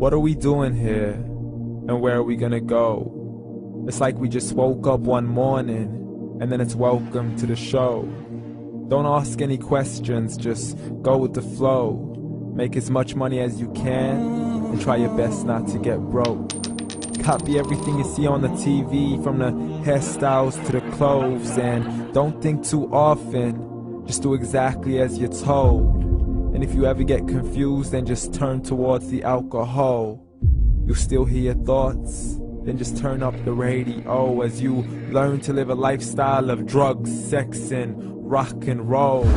What are we doing here? And where are we gonna go? It's like we just woke up one morning, and then it's welcome to the show. Don't ask any questions, just go with the flow. Make as much money as you can, and try your best not to get broke. Copy everything you see on the TV, from the hairstyles to the clothes, and don't think too often, just do exactly as you're told. And if you ever get confused, then just turn towards the alcohol. You'll still hear your thoughts, then just turn up the radio as you learn to live a lifestyle of drugs, sex, and rock and roll.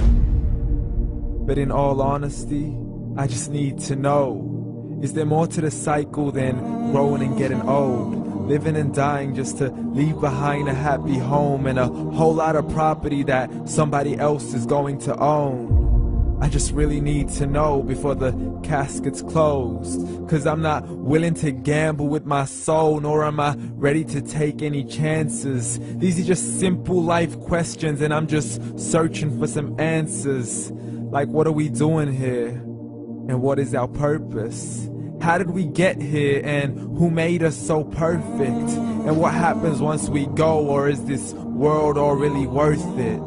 But in all honesty, I just need to know, is there more to the cycle than growing and getting old? Living and dying just to leave behind a happy home and a whole lot of property that somebody else is going to own. I just really need to know before the casket's closed, 'cause I'm not willing to gamble with my soul, nor am I ready to take any chances. These are just simple life questions, and I'm just searching for some answers. Like, what are we doing here? And what is our purpose? How did we get here, and who made us so perfect? And what happens once we go, or is this world all really worth it?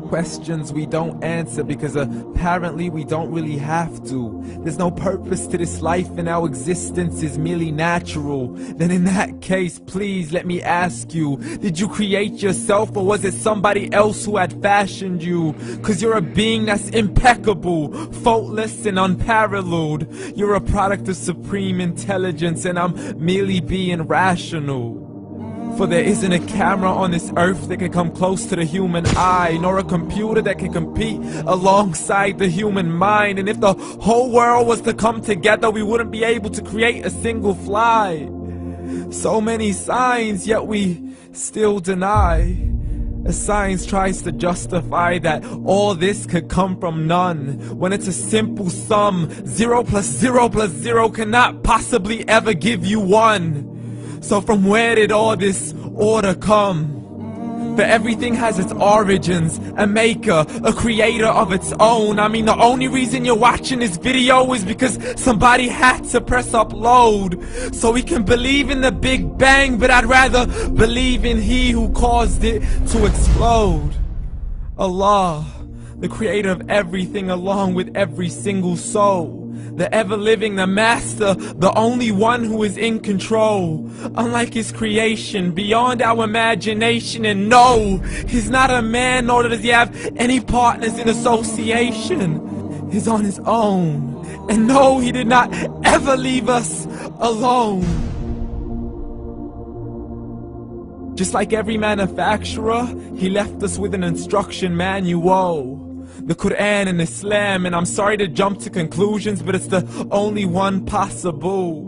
Questions we don't answer because apparently we don't really have to. There's no purpose to this life and our existence is merely natural. Then in that case, please let me ask you, did you create yourself, or was it somebody else who had fashioned you? 'Cause you're a being that's impeccable, faultless and unparalleled. You're a product of supreme intelligence, and I'm merely being rational. For there isn't a camera on this earth that can come close to the human eye, nor a computer that can compete alongside the human mind. And if the whole world was to come together, we wouldn't be able to create a single fly. So many signs, yet we still deny. As science tries to justify that all this could come from none, when it's a simple sum. 0 plus 0 plus 0 cannot possibly ever give you 1. So from where did all this order come? For everything has its origins, a maker, a creator of its own. I mean, the only reason you're watching this video is because somebody had to press upload. So we can believe in the Big Bang, but I'd rather believe in He who caused it to explode. Allah, the creator of everything along with every single soul. The ever-living, the master, the only one who is in control. Unlike his creation, beyond our imagination. And no, he's not a man, nor does he have any partners in association. He's on his own. And no, he did not ever leave us alone. Just like every manufacturer, he left us with an instruction manual. The Quran and Islam, and I'm sorry to jump to conclusions, but it's the only one possible.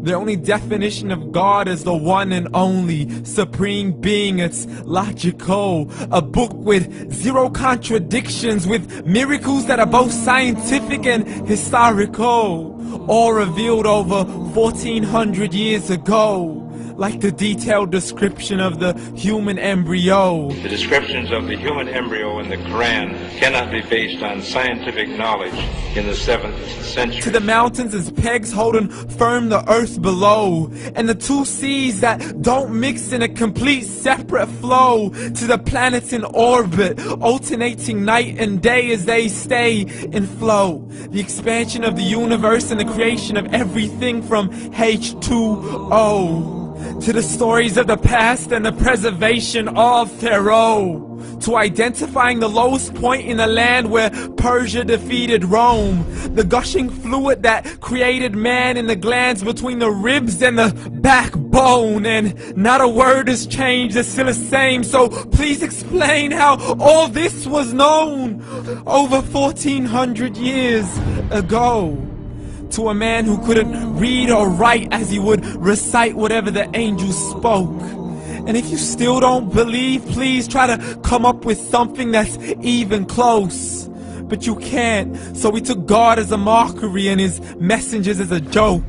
The only definition of God is the one and only supreme being. It's logical, a book with 0 contradictions, with miracles that are both scientific and historical, all revealed over 1400 years ago. Like the detailed description of the human embryo. The descriptions of the human embryo in the Quran cannot be based on scientific knowledge in the 7th century. To the mountains as pegs holding firm the earth below, and the 2 seas that don't mix in a complete separate flow. To the planets in orbit, alternating night and day as they stay in flow. The expansion of the universe and the creation of everything from H2O. To the stories of the past and the preservation of Pharaoh. To identifying the lowest point in the land where Persia defeated Rome. The gushing fluid that created man in the glands between the ribs and the backbone. And not a word has changed, it's still the same. So please explain how all this was known over 1400 years ago. To a man who couldn't read or write, as he would recite whatever the angels spoke. And if you still don't believe, please try to come up with something that's even close. But you can't, so we took God as a mockery and his messengers as a joke.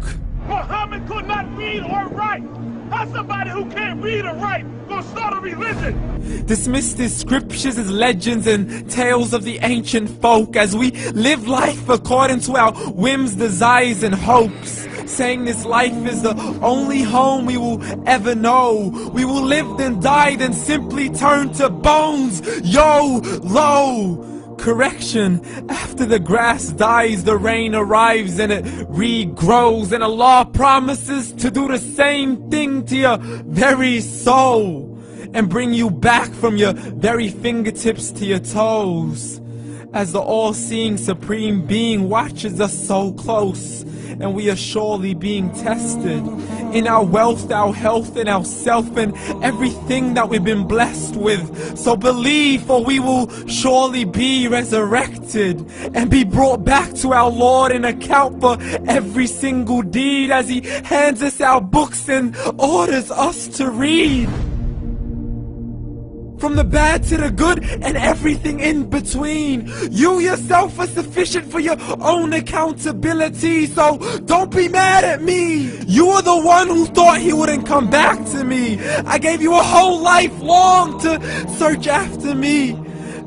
Muhammad could not read or write. How's somebody who can't read or write gonna start a religion? Dismiss his scriptures as legends and tales of the ancient folk, as we live life according to our whims, desires, and hopes. saying this life is the only home we will ever know. We will live then die, then simply turn to bones. YOLO! Correction, after the grass dies, the rain arrives and it regrows, and Allah promises to do the same thing to your very soul and bring you back from your very fingertips to your toes, as the all-seeing supreme being watches us so close, and we are surely being tested in our wealth, our health, and our self, and everything that we've been blessed with. So believe, for we will surely be resurrected and be brought back to our Lord and account for every single deed, as He hands us our books and orders us to read. From the bad to the good and everything in between. You yourself are sufficient for your own accountability, so don't be mad at me. You are the one who thought He wouldn't come back to me. I gave you a whole life long to search after me,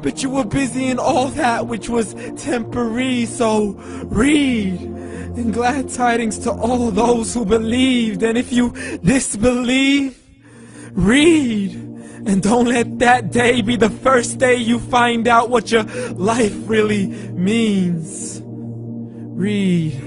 but you were busy in all that which was temporary. So read, and glad tidings to all those who believed. And if you disbelieve, read. And don't let that day be the first day you find out what your life really means. Read.